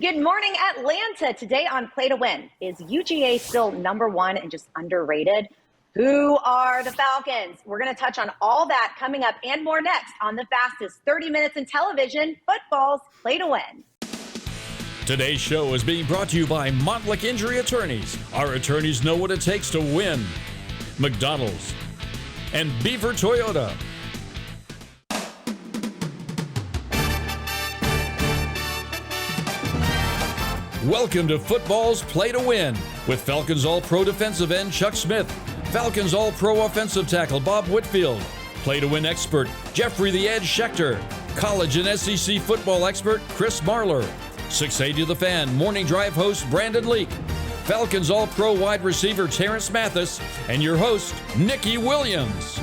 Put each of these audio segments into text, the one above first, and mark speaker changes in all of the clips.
Speaker 1: Good morning, Atlanta. Today on Play to Win, is UGA still number one and just underrated? Who are the Falcons? We're going to touch on all that coming up and more next on the fastest 30 minutes in television, football's Play to Win.
Speaker 2: Today's show is being brought to you by Montlick Injury Attorneys. Our attorneys know what it takes to win. McDonald's and Beaver Toyota. Welcome to Football's Play to Win with Falcons All-Pro defensive end Chuck Smith, Falcons All-Pro offensive tackle Bob Whitfield, Play to Win expert Jeffrey the Edge Schechter, college and SEC football expert Chris Marler, 680 The Fan morning drive host Brandon Leak, Falcons All-Pro wide receiver Terrence Mathis, and your host Nikki Williams.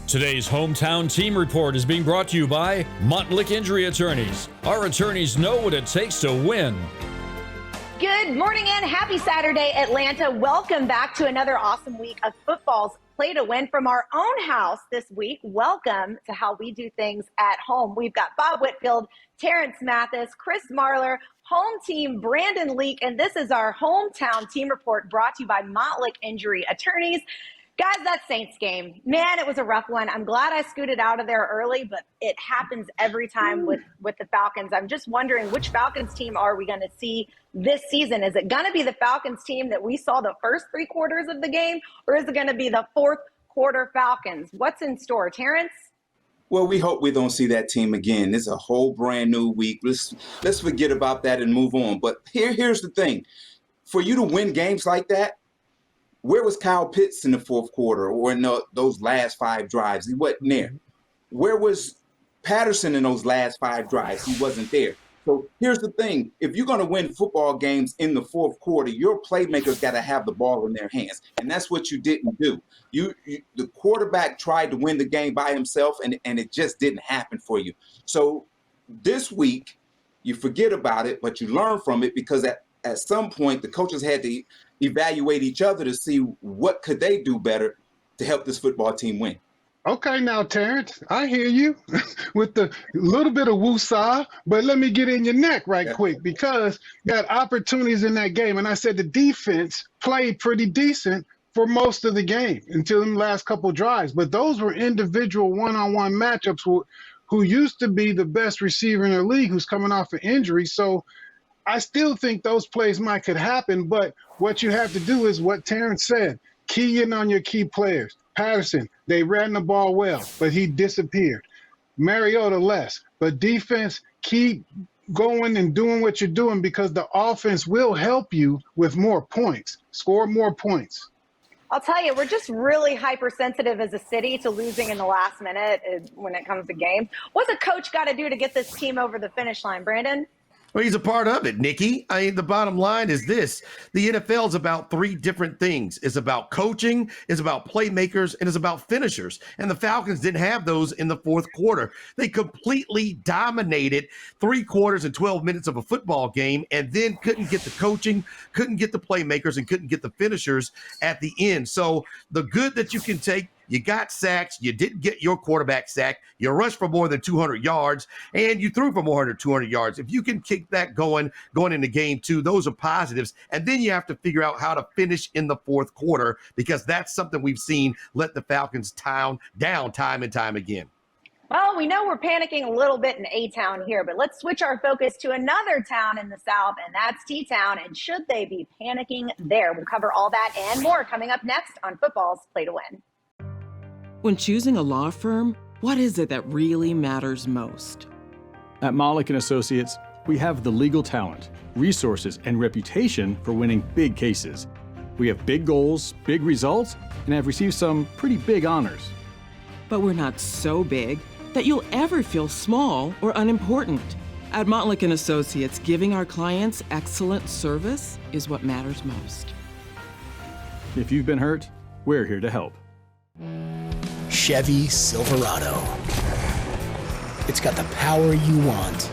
Speaker 2: Today's Hometown Team Report is being brought to you by Montlick Injury Attorneys. Our attorneys know what it takes to win.
Speaker 1: Good morning and happy Saturday, Atlanta. Welcome back to another awesome week of football's Play to Win from our own house this week. Welcome to how we do things at home. We've got Bob Whitfield, Terrence Mathis, Chris Marler, home team Brandon Leak, and this is our Hometown Team Report brought to you by Montlick Injury Attorneys. Guys, that Saints game, man, it was a rough one. I'm glad I scooted out of there early, but it happens every time with the Falcons. I'm just wondering, which Falcons team are we going to see this season? Is it going to be the Falcons team that we saw the first three quarters of the game, or is it going to be the fourth quarter Falcons? What's in store, Terrence?
Speaker 3: Well, we hope we don't see that team again. This is a whole brand new week. Let's forget about that and move on. But here's the thing. For you to win games like that, where was Kyle Pitts in the fourth quarter or in those last five drives? He wasn't there. Where was Patterson in those last five drives? He wasn't there. So here's the thing. If you're going to win football games in the fourth quarter, your playmakers got to have the ball in their hands. And that's what you didn't do. The quarterback tried to win the game by himself, and it just didn't happen for you. So this week, you forget about it, but you learn from it, because at some point, the coaches had to evaluate each other to see what could they do better to help this football team win.
Speaker 4: Okay, now, Terrence, I hear you with the little bit of woosah, but let me get in your neck quick, because you got opportunities in that game. And I said the defense played pretty decent for most of the game until the last couple of drives. But those were individual one-on-one matchups who used to be the best receiver in the league, who's coming off an injury. So I still think those plays could happen, but what you have to do is what Terrence said. Key in on your key players. Patterson, they ran the ball well, but he disappeared. Mariota less. But defense, keep going and doing what you're doing, because the offense will help you with more points. Score more points.
Speaker 1: I'll tell you, we're just really hypersensitive as a city to losing in the last minute when it comes to games. What's a coach got to do to get this team over the finish line, Brandon?
Speaker 5: Well, he's a part of it, Nikki. I mean, the bottom line is this. The NFL is about three different things. It's about coaching, it's about playmakers, and it's about finishers. And the Falcons didn't have those in the fourth quarter. They completely dominated 3 quarters and 12 minutes of a football game, and then couldn't get the coaching, couldn't get the playmakers, and couldn't get the finishers at the end. So the good that you can take, you got sacks, you didn't get your quarterback sacked, you rushed for more than 200 yards, and you threw for more than 200 yards. If you can keep that going into game 2, those are positives. And then you have to figure out how to finish in the fourth quarter, because that's something we've seen let the Falcons down time and time again.
Speaker 1: Well, we know we're panicking a little bit in A-Town here, but let's switch our focus to another town in the South, and that's T-Town. And should they be panicking there? We'll cover all that and more coming up next on Football's Play to Win.
Speaker 6: When choosing a law firm, what is it that really matters most?
Speaker 7: At Montlick & Associates, we have the legal talent, resources, and reputation for winning big cases. We have big goals, big results, and have received some pretty big honors.
Speaker 6: But we're not so big that you'll ever feel small or unimportant. At Montlick & Associates, giving our clients excellent service is what matters most.
Speaker 7: If you've been hurt, we're here to help.
Speaker 8: Chevy Silverado. It's got the power you want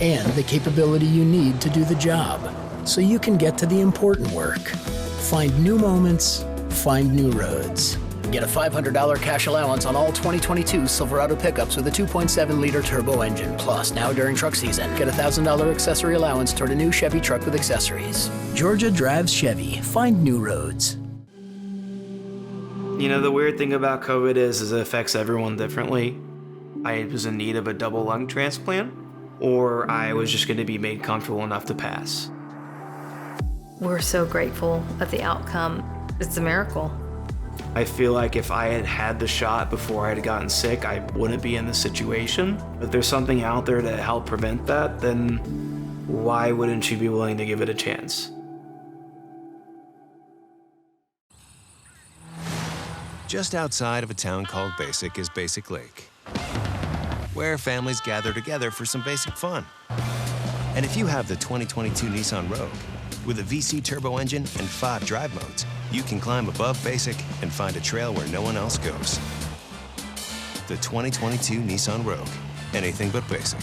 Speaker 8: and the capability you need to do the job, so you can get to the important work. Find new moments, find new roads. Get a $500 cash allowance on all 2022 Silverado pickups with a 2.7-liter turbo engine. Plus, now during truck season, get a $1,000 accessory allowance toward a new Chevy truck with accessories. Georgia drives Chevy. Find new roads.
Speaker 9: You know, the weird thing about COVID is it affects everyone differently. I was in need of a double lung transplant, or I was just going to be made comfortable enough to pass.
Speaker 10: We're so grateful at the outcome. It's a miracle.
Speaker 9: I feel like if I had had the shot before I had gotten sick, I wouldn't be in this situation. If there's something out there to help prevent that, then why wouldn't you be willing to give it a chance?
Speaker 11: Just outside of a town called Basic is Basic Lake, where families gather together for some basic fun. And if you have the 2022 Nissan Rogue, with a VC turbo engine and 5 drive modes, you can climb above Basic and find a trail where no one else goes. The 2022 Nissan Rogue, anything but basic.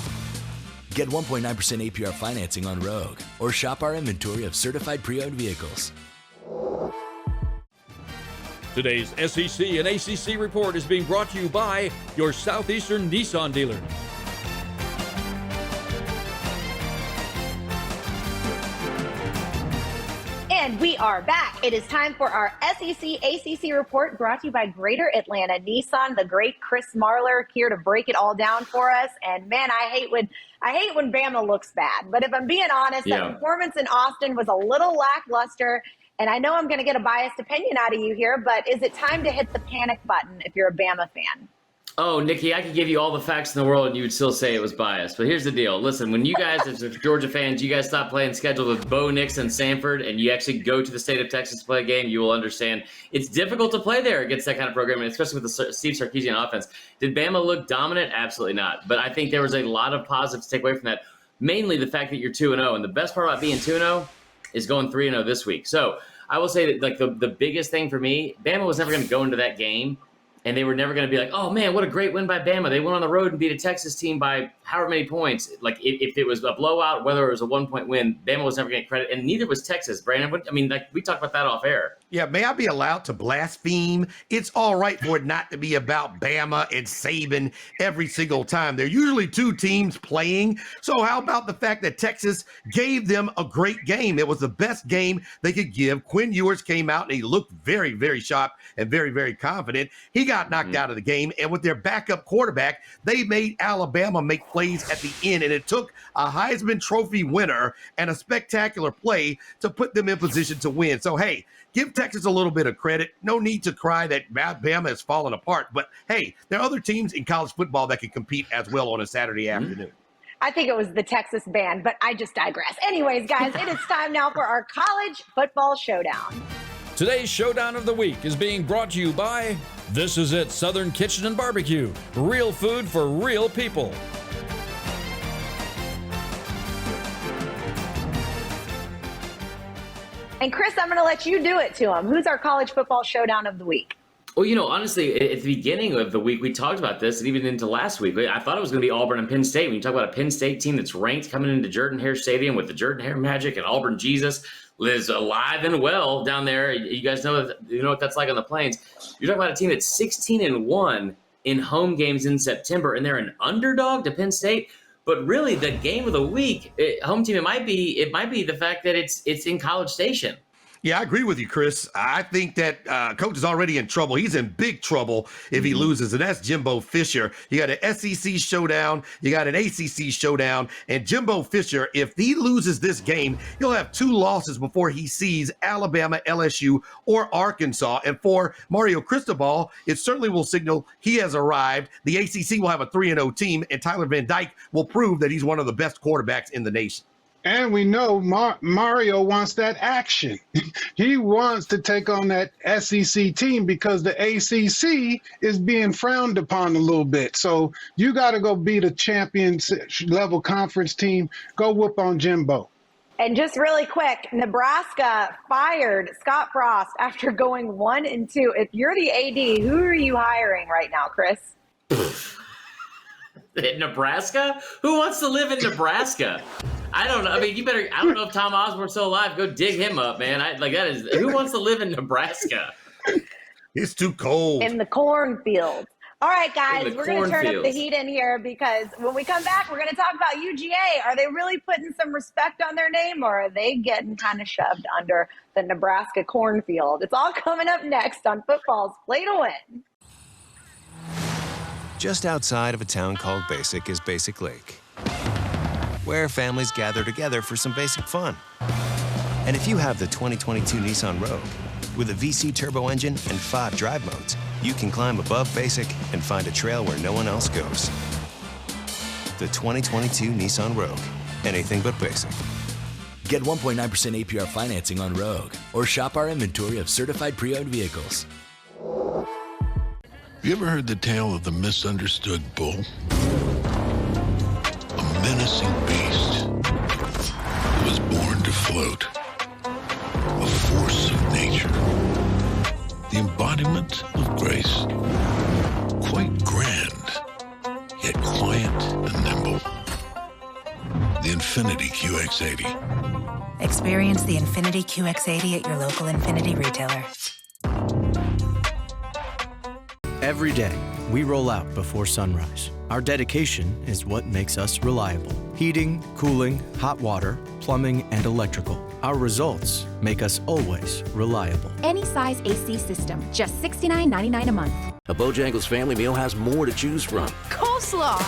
Speaker 12: Get 1.9% APR financing on Rogue, or shop our inventory of certified pre-owned vehicles.
Speaker 2: Today's SEC and ACC report is being brought to you by your Southeastern Nissan dealer.
Speaker 1: And we are back. It is time for our SEC ACC report brought to you by Greater Atlanta Nissan. The great Chris Marler here to break it all down for us. And man, I hate when Bama looks bad. But if I'm being honest, that performance in Austin was a little lackluster. And I know I'm going to get a biased opinion out of you here, but is it time to hit the panic button if you're a Bama fan?
Speaker 13: Oh, Nikki, I could give you all the facts in the world and you would still say it was biased. But here's the deal. Listen, when you guys, as Georgia fans, you guys stop playing schedule with Bo Nix and Sanford and you actually go to the state of Texas to play a game, you will understand it's difficult to play there against that kind of program, and especially with the Steve Sarkisian offense. Did Bama look dominant? Absolutely not. But I think there was a lot of positives to take away from that, mainly the fact that you're 2-0. And the best part about being 2-0 is going 3-0 this week. So I will say that like the biggest thing for me, Bama was never going to go into that game and they were never going to be like, oh, man, what a great win by Bama. They went on the road and beat a Texas team by however many points. Like, if it was a blowout, whether it was a 1-point win, Bama was never going to get credit, and neither was Texas. Brandon, I mean, like, we talked about that off air.
Speaker 5: Yeah, may I be allowed to blaspheme? It's all right for it not to be about Bama and Saban every single time. There are usually two teams playing. So how about the fact that Texas gave them a great game? It was the best game they could give. Quinn Ewers came out and he looked very, very sharp and very, very confident. He got knocked out of the game. And with their backup quarterback, they made Alabama make plays at the end. And it took a Heisman Trophy winner and a spectacular play to put them in position to win. So, hey, give Texas a little bit of credit. No need to cry that Bama has fallen apart. But, hey, there are other teams in college football that can compete as well on a Saturday afternoon.
Speaker 1: I think it was the Texas band, but I just digress. Anyways, guys, it is time now for our college football showdown.
Speaker 2: Today's Showdown of the Week is being brought to you by This Is It Southern Kitchen and Barbecue. Real food for real people.
Speaker 1: And Chris, I'm going to let you do it to him. Who's our college football showdown of the week?
Speaker 13: Well, you know, honestly, at the beginning of the week, we talked about this, and even into last week, I thought it was going to be Auburn and Penn State. When you talk about a Penn State team that's ranked coming into Jordan-Hare Stadium with the Jordan-Hare Magic and Auburn Jesus is alive and well down there. You guys know what that's like on the Plains. You're talking about a team that's 16-1 in home games in September, and they're an underdog to Penn State. But really, the game of the week, home team, it might be the fact that it's in College Station.
Speaker 5: Yeah, I agree with you, Chris. I think that coach is already in trouble. He's in big trouble if he loses, and that's Jimbo Fisher. You got an SEC showdown, you got an ACC showdown, and Jimbo Fisher, if he loses this game, he'll have 2 losses before he sees Alabama, LSU, or Arkansas. And for Mario Cristobal, it certainly will signal he has arrived. The ACC will have a 3-0 team, and Tyler Van Dyke will prove that he's one of the best quarterbacks in the nation.
Speaker 4: And we know Mario wants that action. He wants to take on that SEC team because the ACC is being frowned upon a little bit. So you got to go beat a champion-level conference team. Go whoop on Jimbo.
Speaker 1: And just really quick, Nebraska fired Scott Frost after going 1-2. If you're the AD, who are you hiring right now, Chris?
Speaker 13: In Nebraska? Who wants to live in Nebraska? I don't know. I mean, I don't know if Tom Osborne's still alive. Go dig him up, man. Who wants to live in Nebraska?
Speaker 5: It's too cold.
Speaker 1: In the cornfield. All right, guys, we're going to turn up the
Speaker 13: cornfields.
Speaker 1: heat in here because when we come back, we're going to talk about UGA. Are they really putting some respect on their name, or are they getting kind of shoved under the Nebraska cornfield? It's all coming up next on Football's Play to Win.
Speaker 11: Just outside of a town called Basic is Basic Lake, where families gather together for some basic fun. And if you have the 2022 Nissan Rogue, with a VC turbo engine and 5 drive modes, you can climb above Basic and find a trail where no one else goes. The 2022 Nissan Rogue. Anything but basic.
Speaker 12: Get 1.9% APR financing on Rogue, or shop our inventory of certified pre-owned vehicles.
Speaker 14: You ever heard the tale of the misunderstood bull? A menacing beast that was born to float. A force of nature. The embodiment of grace. Quite grand, yet quiet and nimble. The Infiniti QX80.
Speaker 15: Experience the Infiniti QX80 at your local Infiniti retailer.
Speaker 16: Every day, we roll out before sunrise. Our dedication is what makes us reliable. Heating, cooling, hot water, plumbing, and electrical. Our results make us always reliable.
Speaker 17: Any size AC system, just $69.99 a month.
Speaker 18: A Bojangles family meal has more to choose from.
Speaker 19: Coleslaw.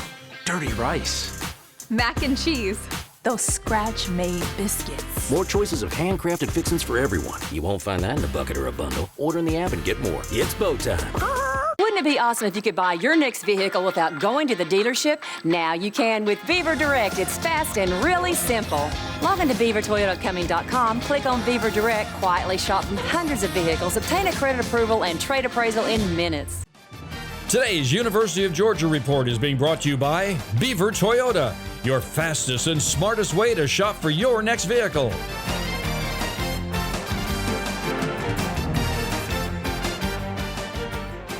Speaker 18: Dirty rice.
Speaker 19: Mac and cheese.
Speaker 15: Those scratch-made biscuits.
Speaker 18: More choices of handcrafted fixins for everyone. You won't find that in a bucket or a bundle. Order in the app and get more. It's Bo time.
Speaker 20: Wouldn't it be awesome if you could buy your next vehicle without going to the dealership? Now you can with Beaver Direct. It's fast and really simple. Log into beavertoyotacoming.com, click on Beaver Direct, quietly shop from hundreds of vehicles, obtain a credit approval and trade appraisal in minutes.
Speaker 2: Today's University of Georgia Report is being brought to you by Beaver Toyota, your fastest and smartest way to shop for your next vehicle.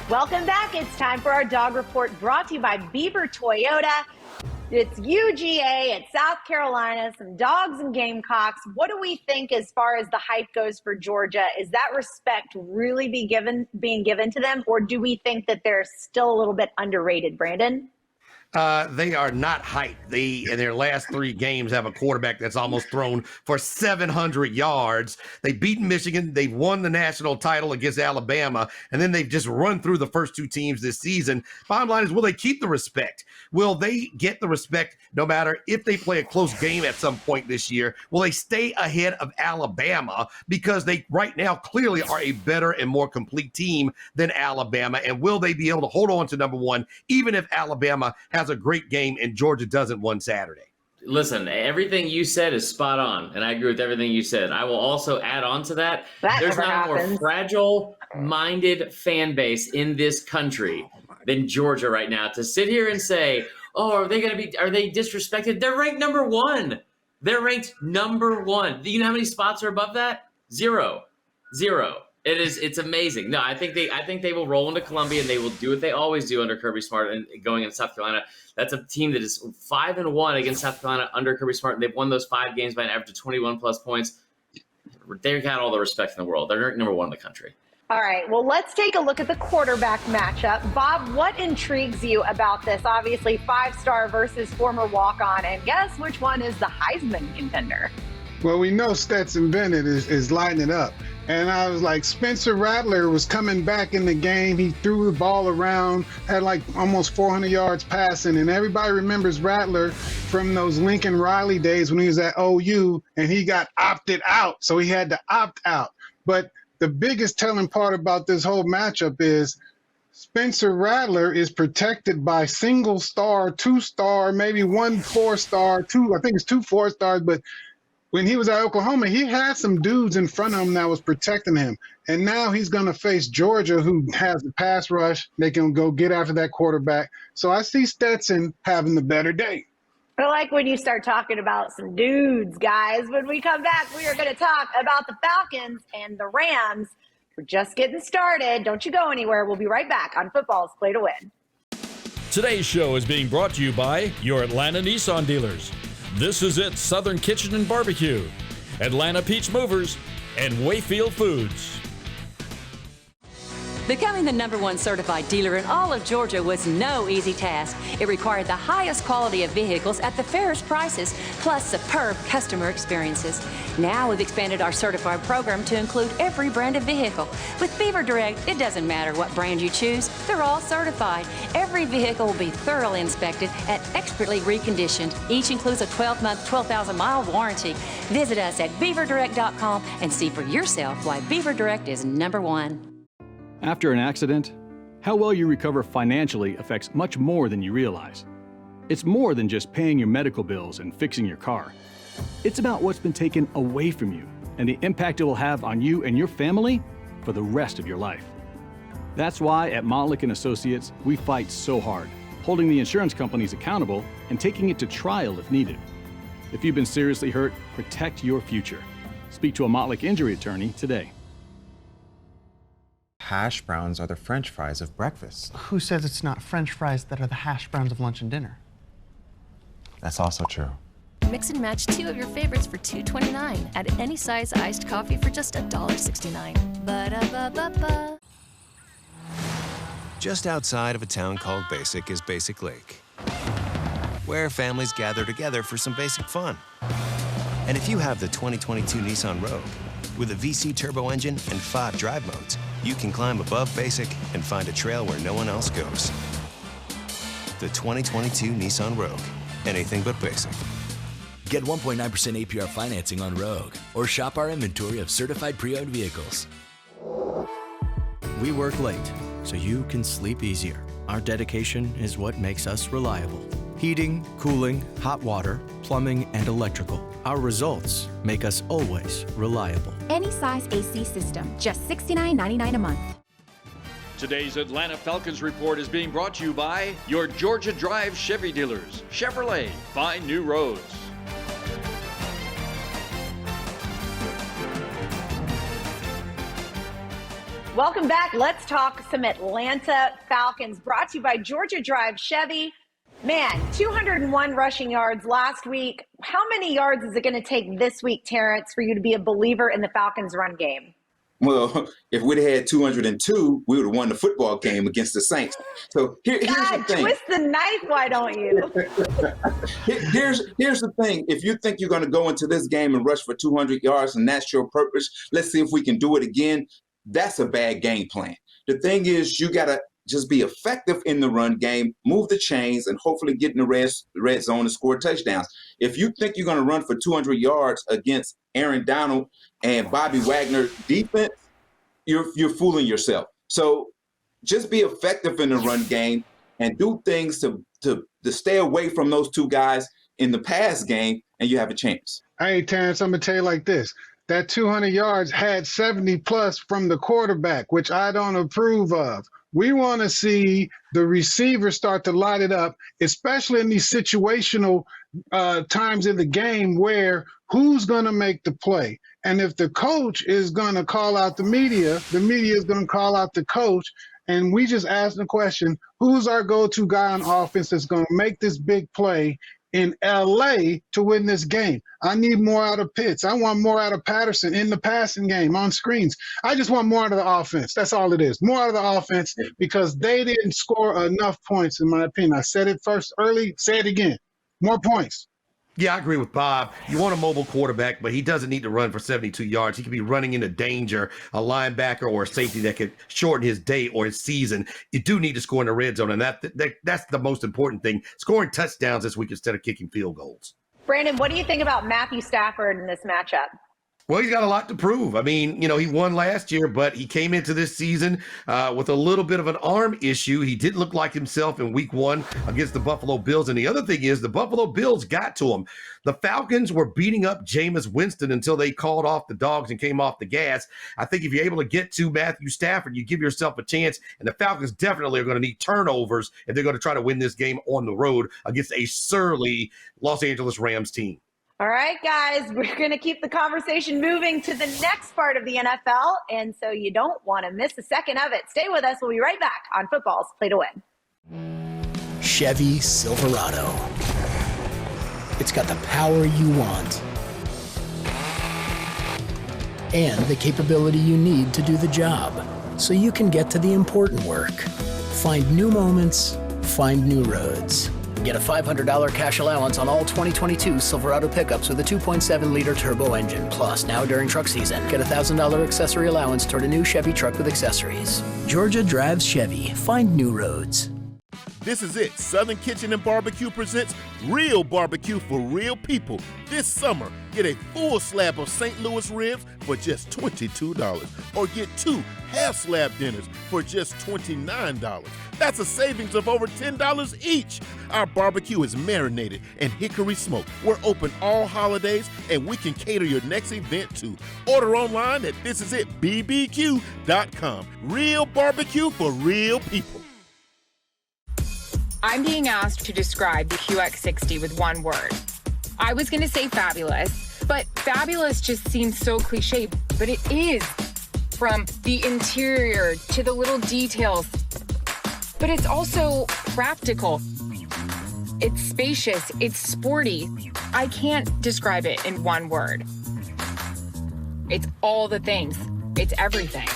Speaker 1: Welcome back. It's time for our dog report brought to you by Beaver Toyota. It's UGA at South Carolina, some dogs and Gamecocks. What do we think as far as the hype goes for Georgia? Is that respect really being given to them, or do we think that they're still a little bit underrated, Brandon?
Speaker 5: They are not hyped. They, in their last 3 games, have a quarterback that's almost thrown for 700 yards. They beat Michigan. They've won the national title against Alabama, and then they've just run through the first 2 teams this season. Bottom line is, will they keep the respect? Will they get the respect no matter if they play a close game at some point this year? Will they stay ahead of Alabama because they right now clearly are a better and more complete team than Alabama? And will they be able to hold on to number 1 even if Alabama has a great game and Georgia doesn't one Saturday?
Speaker 13: Listen, everything you said is spot on, and I agree with everything you said. I will also add on to that. There's not a more fragile-minded fan base in this country than Georgia right now. To sit here and say, "Oh, are they disrespected?" They're ranked number 1. They're ranked number 1. Do you know how many spots are above that? 0. It's amazing. No, I think they will roll into Columbia and they will do what they always do under Kirby Smart and going into South Carolina. That's a team that is 5-1 against South Carolina under Kirby Smart, and they've won those 5 games by an average of 21 plus points. They've got all the respect in the world. They're ranked number 1 in the country.
Speaker 1: All right, well, let's take a look at the quarterback matchup. Bob, what intrigues you about this? Obviously, 5-star versus former walk-on, and guess which one is the Heisman contender?
Speaker 4: Well, we know Stetson Bennett is lighting it up. And I was like, Spencer Rattler was coming back in the game. He threw the ball around, had like almost 400 yards passing. And everybody remembers Rattler from those Lincoln Riley days when he was at OU and he got opted out. So he had to opt out. But the biggest telling part about this whole matchup is Spencer Rattler is protected by single star, 2-star, maybe 1 4-star, 2, I think it's 2 4-stars, but when he was at Oklahoma, he had some dudes in front of him that was protecting him. And now he's going to face Georgia, who has the pass rush. They can go get after that quarterback. So I see Stetson having the better day.
Speaker 1: I like when you start talking about some dudes, guys. When we come back, we are going to talk about the Falcons and the Rams. We're just getting started. Don't you go anywhere. We'll be right back on Football's Play to Win.
Speaker 2: Today's show is being brought to you by your Atlanta Nissan dealers. This is it, Southern Kitchen and Barbecue, Atlanta Peach Movers, and Wayfield Foods.
Speaker 20: Becoming the #1 certified dealer in all of Georgia was no easy task. It required the highest quality of vehicles at the fairest prices, plus superb customer experiences. Now we've expanded our certified program to include every brand of vehicle. With Beaver Direct, it doesn't matter what brand you choose, they're all certified. Every vehicle will be thoroughly inspected and expertly reconditioned. Each includes a 12-month, 12,000-mile warranty. Visit us at beaverdirect.com and see for yourself why Beaver Direct is #1.
Speaker 7: After an accident, how well you recover financially affects much more than you realize. It's more than just paying your medical bills and fixing your car. It's about what's been taken away from you and the impact it will have on you and your family for the rest of your life. That's why at Montlick & Associates, we fight so hard, holding the insurance companies accountable and taking it to trial if needed. If you've been seriously hurt, protect your future. Speak to a Montlick injury attorney today.
Speaker 21: Hash browns are the French fries of breakfast.
Speaker 22: Who says it's not French fries that are the hash browns of lunch and dinner?
Speaker 21: That's also true.
Speaker 23: Mix and match 2 of your favorites for $2.29. Add any size iced coffee for just $1.69. Ba-da-ba-ba-ba.
Speaker 11: Just outside of a town called Basic is Basic Lake, where families gather together for some basic fun. And if you have the 2022 Nissan Rogue, with a VC turbo engine and 5 drive modes, you can climb above Basic and find a trail where no one else goes. The 2022 Nissan Rogue. Anything but basic.
Speaker 12: Get 1.9% APR financing on Rogue, or shop our inventory of certified pre-owned vehicles.
Speaker 16: We work late, so you can sleep easier. Our dedication is what makes us reliable. Heating, cooling, hot water, plumbing, and electrical. Our results make us always reliable.
Speaker 17: Any size AC system, just $69.99 a month.
Speaker 2: Today's Atlanta Falcons report is being brought to you by your Georgia Drive Chevy dealers. Chevrolet, find new roads.
Speaker 1: Welcome back. Let's talk some Atlanta Falcons, brought to you by Georgia Drive Chevy. Man, 201 rushing yards last week. How many yards is it going to take this week, Terrence, for you to be a believer in the Falcons' run game?
Speaker 3: Well, if we'd had 202, we would have won the football game against the Saints. So here's the thing.
Speaker 1: Twist the knife, why don't you?
Speaker 3: Here's the thing. If you think you're going to go into this game and rush for 200 yards and that's your purpose, let's see if we can do it again. That's a bad game plan. The thing is, you got to just be effective in the run game, move the chains, and hopefully get in the red zone and score touchdowns. If you think you're going to run for 200 yards against Aaron Donald and Bobby Wagner defense, you're fooling yourself. So just be effective in the run game and do things to stay away from those two guys in the pass game, and you have a chance.
Speaker 4: Hey, Terrence, I'm going to tell you like this. That 200 yards had 70 plus from the quarterback, which I don't approve of. We want to see the receivers start to light it up, especially in these situational times in the game where who's going to make the play. And if the coach is going to call out the media is going to call out the coach. And we just ask the question, who's our go-to guy on offense that's going to make this big play in L.A. to win this game? I need more out of Pitts. I want more out of Patterson in the passing game, on screens. I just want more out of the offense. That's all it is. More out of the offense, because they didn't score enough points, in my opinion. I said it first early, say it again. More points.
Speaker 5: Yeah, I agree with Bob. You want a mobile quarterback, but he doesn't need to run for 72 yards. He could be running into danger, a linebacker or a safety that could shorten his day or his season. You do need to score in the red zone, and that's the most important thing, scoring touchdowns this week instead of kicking field goals.
Speaker 1: Brandon, what do you think about Matthew Stafford in this matchup?
Speaker 5: Well, he's got a lot to prove. I mean, he won last year, but he came into this season with a little bit of an arm issue. He didn't look like himself in week 1 against the Buffalo Bills. And the other thing is the Buffalo Bills got to him. The Falcons were beating up Jameis Winston until they called off the dogs and came off the gas. I think if you're able to get to Matthew Stafford, you give yourself a chance. And the Falcons definitely are going to need turnovers if they're going to try to win this game on the road against a surly Los Angeles Rams team.
Speaker 1: All right, guys, we're going to keep the conversation moving to the next part of the NFL, and so you don't want to miss a second of it. Stay with us. We'll be right back on Football's Play to Win.
Speaker 8: Chevy Silverado. It's got the power you want and the capability you need to do the job. so you can get to the important work. Find new moments, find new roads. Get a $500 cash allowance on all 2022 Silverado pickups with a 2.7-liter turbo engine. Plus, now during truck season, get a $1,000 accessory allowance toward a new Chevy truck with accessories. Georgia drives Chevy. Find new roads.
Speaker 6: This is it. Southern Kitchen and Barbecue presents real barbecue for real people. This summer, get a full slab of St. Louis ribs for just $22. Or get 2 half-slab dinners for just $29. That's a savings of over $10 each. Our barbecue is marinated and hickory smoked. We're open all holidays, and we can cater your next event too. Order online at thisisitbbq.com. Real barbecue for real people.
Speaker 9: I'm being asked to describe the QX60 with one word. I was going to say fabulous, but fabulous just seems so cliche, but it is. From the interior to the little details. But it's also practical. It's spacious, it's sporty. I can't describe it in one word. It's all the things. It's everything.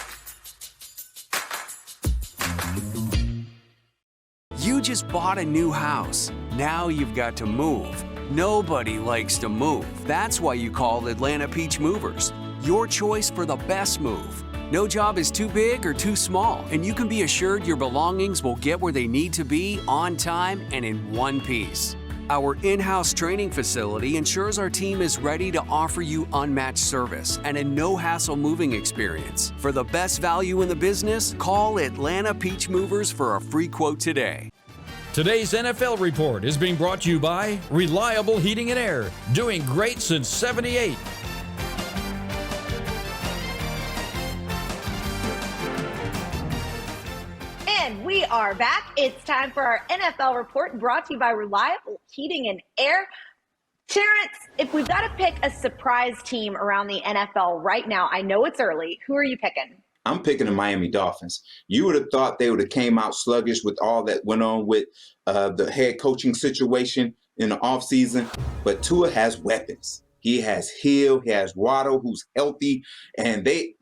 Speaker 10: You just bought a new house. Now you've got to move. Nobody likes to move. That's why you call Atlanta Peach Movers. Your choice for the best move. No job is too big or too small, and you can be assured your belongings will get where they need to be on time and in one piece. Our in-house training facility ensures our team is ready to offer you unmatched service and a no-hassle moving experience. For the best value in the business, call Atlanta Peach Movers for a free quote today.
Speaker 2: Today's NFL report is being brought to you by Reliable Heating and Air, doing great since '78.
Speaker 1: And we are back. It's time for our NFL report brought to you by Reliable Heating and Air. Terrence, if we've got to pick a surprise team around the NFL right now, I know it's early. Who are you picking?
Speaker 3: I'm picking the Miami Dolphins. You would have thought they would have came out sluggish with all that went on with the head coaching situation in the offseason, but Tua has weapons. He has Hill, he has Waddle, who's healthy, and they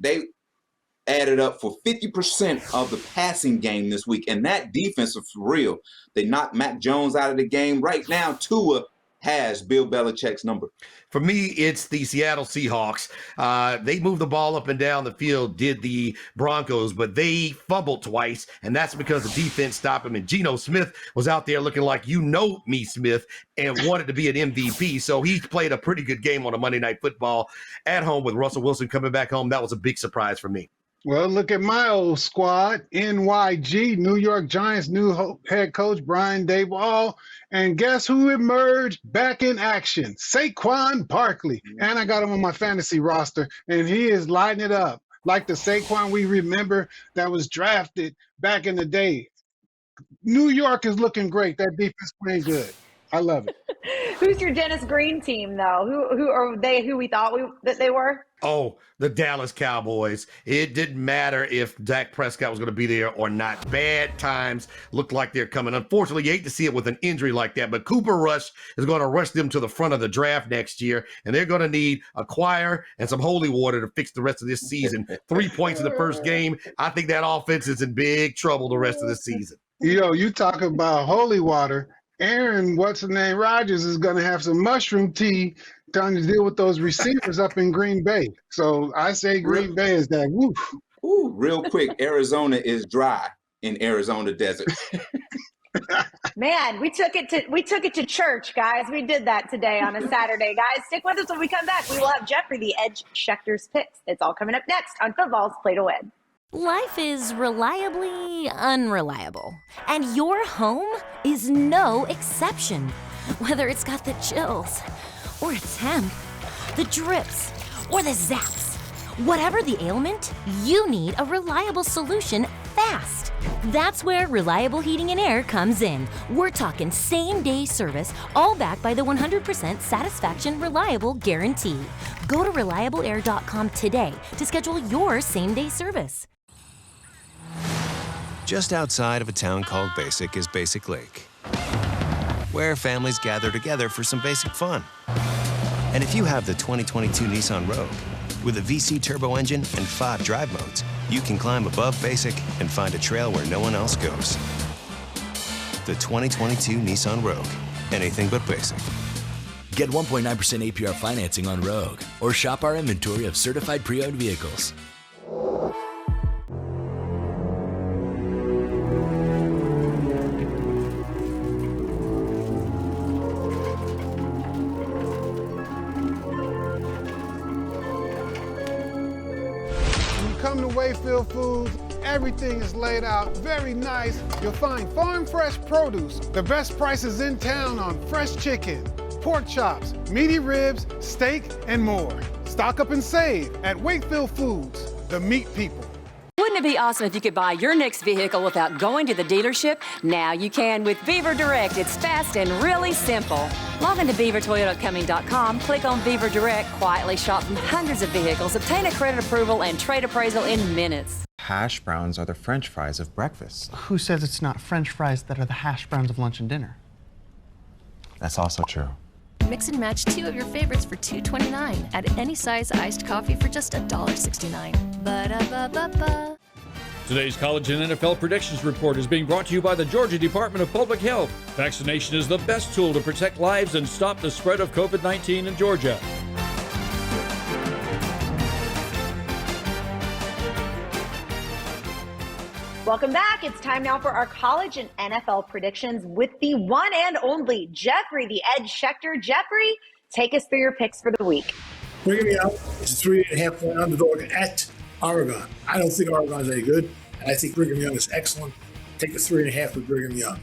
Speaker 3: added up for 50% of the passing game this week, and that defense is for real. They knocked Mac Jones out of the game. Right now, Tua has Bill Belichick's number.
Speaker 5: For me, it's the Seattle Seahawks. They moved the ball up and down the field, did the Broncos, but they fumbled twice, and that's because the defense stopped him. And Geno Smith was out there looking like Smith and wanted to be an MVP. So he played a pretty good game on a Monday Night Football at home with Russell Wilson coming back home. That was a big surprise for me.
Speaker 4: Well, look at my old squad, NYG, New York Giants, new head coach Brian Daboll. And guess who emerged back in action? Saquon Barkley. And I got him on my fantasy roster, and he is lighting it up. Like the Saquon we remember that was drafted back in the day. New York is looking great. That defense playing good. I love it.
Speaker 1: Who's your Dennis Green team, though? Who are they? Who we thought that they were?
Speaker 5: Oh, the Dallas Cowboys. It didn't matter if Dak Prescott was going to be there or not. Bad times look like they're coming. Unfortunately, you hate to see it with an injury like that, but Cooper Rush is going to rush them to the front of the draft next year, and they're going to need a choir and some holy water to fix the rest of this season. 3 points in the first game. I think that offense is in big trouble the rest of the season.
Speaker 4: You talk about holy water. Aaron, Rodgers is going to have some mushroom tea trying to deal with those receivers up in Green Bay. So I say Green Bay is that. Woof.
Speaker 3: Ooh, real quick, Arizona is dry in Arizona desert.
Speaker 1: Man, we took it to church, guys. We did that today on a Saturday, guys. Stick with us when we come back. We will have Jeffrey the Edge Schechter's picks. It's all coming up next on Football's Play to Win.
Speaker 24: Life is reliably unreliable, and your home is no exception. Whether it's got the chills, or a temp, the drips, or the zaps. Whatever the ailment, you need a reliable solution fast. That's where Reliable Heating and Air comes in. We're talking same-day service, all backed by the 100% satisfaction reliable guarantee. Go to reliableair.com today to schedule your same-day service.
Speaker 11: Just outside of a town called Basic is Basic Lake, where families gather together for some basic fun. And if you have the 2022 Nissan Rogue with a VC turbo engine and 5 drive modes, you can climb above basic and find a trail where no one else goes. The 2022 Nissan Rogue. Anything but basic.
Speaker 12: Get 1.9% APR financing on Rogue or shop our inventory of certified pre-owned vehicles.
Speaker 4: Come to Wayfield Foods, everything is laid out very nice. You'll find farm fresh produce, the best prices in town on fresh chicken, pork chops, meaty ribs, steak, and more. Stock up and save at Wakefield Foods, the meat people.
Speaker 20: Wouldn't it be awesome if you could buy your next vehicle without going to the dealership? Now you can with Beaver Direct. It's fast and really simple. Log into BeaverToyotaComing.com, click on Beaver Direct, quietly shop from hundreds of vehicles, obtain a credit approval and trade appraisal in minutes.
Speaker 21: Hash browns are the French fries of breakfast.
Speaker 22: Who says it's not French fries that are the hash browns of lunch and dinner?
Speaker 21: That's also true.
Speaker 23: Mix and match 2 of your favorites for $2.29 at any size iced coffee for just $1.69. Ba-da-ba-ba-ba.
Speaker 2: Today's college and NFL predictions report is being brought to you by the Georgia Department of Public Health. Vaccination is the best tool to protect lives and stop the spread of COVID-19 in Georgia.
Speaker 1: Welcome back. It's time now for our college and NFL predictions with the one and only Jeffrey the Edge Schechter. Jeffrey, take us through your picks for the week.
Speaker 14: Brigham Young is a 3.5-point underdog at Oregon. I don't think Oregon's any good, and I think Brigham Young is excellent. Take the 3.5 with Brigham Young.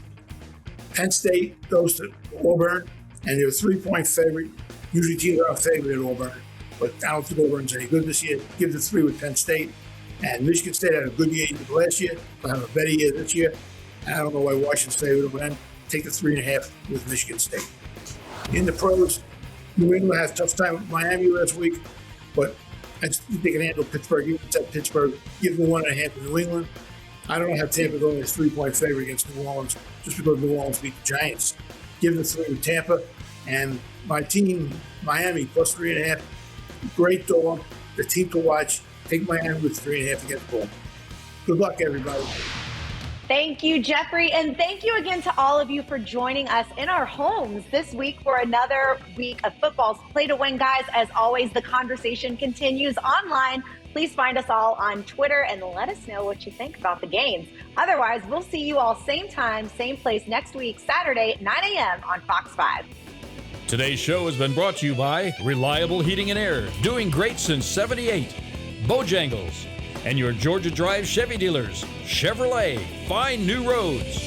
Speaker 14: Penn State goes to Auburn, and they're a 3-point favorite. Usually teams are a favorite at Auburn, but I don't think Auburn's any good this year. Give the 3 with Penn State. And Michigan State had a good year last year. They'll have a better year this year. I don't know why Washington's favorite, but then take the 3.5 with Michigan State. In the pros, New England had a tough time with Miami last week, but I think they can handle Pittsburgh. Even at Pittsburgh, give them 1.5 to New England. I don't know how Tampa going as 3-point favorite against New Orleans just because New Orleans beat the Giants. Give the 3 to Tampa. And my team, Miami, plus 3.5. Great dog. The team to watch. Take Miami with 3.5 against Baltimore. Good luck, everybody.
Speaker 1: Thank you, Jeffrey. And thank you again to all of you for joining us in our homes this week for another week of football's Play to Win. Guys, as always, the conversation continues online. Please find us all on Twitter and let us know what you think about the games. Otherwise, we'll see you all same time, same place next week, Saturday at 9 a.m. on Fox 5.
Speaker 2: Today's show has been brought to you by Reliable Heating and Air, doing great since '78. Bojangles, and your Georgia Drive Chevy dealers. Chevrolet, find new roads.